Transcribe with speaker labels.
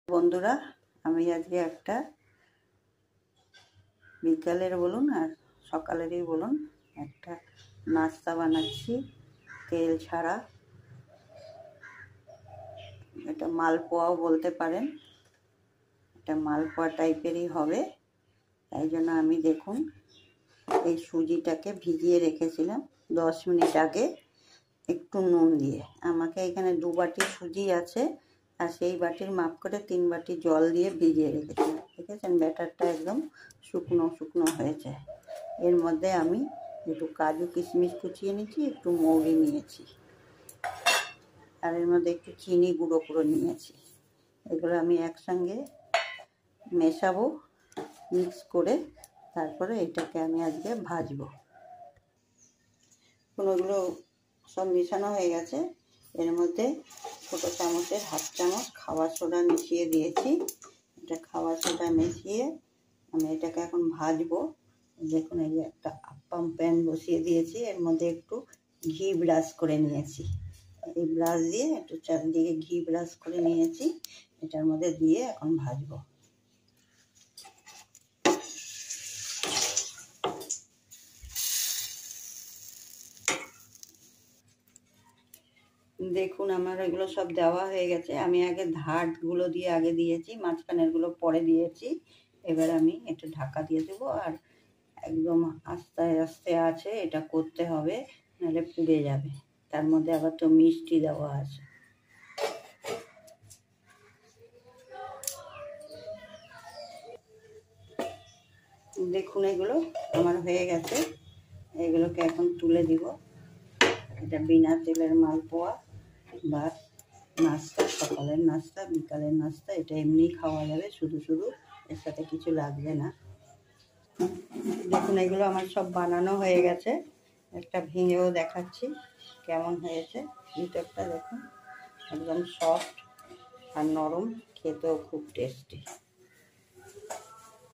Speaker 1: বন্ধুরা, আমি আজকে একটা বিকালের বলুন আর সকালেরই বলুন একটা নাস্তা বানাচ্ছি তেল ছাড়া। এটা মালপোয়াও বলতে পারেন, এটা মালপোয়া টাইপেরই হবে। তাই জন্য আমি দেখুন এই সুজিটাকে ভিজিয়ে রেখেছিলাম 10 মিনিট আগে একটু নুন দিয়ে। আমাকে এখানে 2 বাটি সুজি আছে আর সেই বাটির মাপ করে 3 বাটি জল দিয়ে ভিজিয়ে রেখেছিলাম। দেখেছেন ব্যাটারটা একদম শুকনো শুকনো হয়েছে। এর মধ্যে আমি একটু কাজু কিশমিশ কুচিয়ে নিয়েছি, একটু মৌরি নিয়েছি আর এর মধ্যে একটু চিনি গুঁড়ো করে নিয়েছি। এগুলো আমি একসঙ্গে মেশাবো, মিক্স করে তারপরে এটাকে আমি আজকে ভাজবো। কোনোগুলো সব মেশানো হয়ে গেছে। এর মধ্যে ছোটো চামচের 1/2 চামচ খাবার সোডা মিশিয়ে দিয়েছি। এটা খাবার সোডা মিশিয়ে আমি এটাকে এখন ভাজবো। দেখুন এই যে একটা আপ্পাম প্যান বসিয়ে দিয়েছি, এর মধ্যে একটু ঘি ব্রাশ করে নিয়েছি। এই ব্রাশ দিয়ে একটু চারদিকে ঘি ব্রাশ করে নিয়েছি, এটার মধ্যে দিয়ে এখন ভাজবো। দেখুন আমার এগুলো সব দেওয়া হয়ে গেছে। আমি আগে ধারগুলো দিয়ে আগে দিয়েছি, মাঝখানেরগুলো পরে দিয়েছি। এবার আমি একটু ঢাকা দিয়ে দেবো আর একদম আস্তে আস্তে আছে এটা করতে হবে, নাহলে পুড়ে যাবে। তার মধ্যে আবার তো মিষ্টি দেওয়া আছে। দেখুন এগুলো আমার হয়ে গেছে, এগুলোকে এখন তুলে দিব। এটা বিনা তেলের মালপোয়া বা নাস্তা, সকালের নাস্তা, বিকালের নাস্তা। এটা এমনি খাওয়া যাবে, শুধু শুধু, এর সাথে কিছু লাগবে না। দেখুন এগুলো আমার সব বানানো হয়ে গেছে। একটা ভেঙেও দেখাচ্ছি কেমন হয়েছে। ভিতরটা দেখুন একদম সফট আর নরম, খেতেও খুব টেস্টি।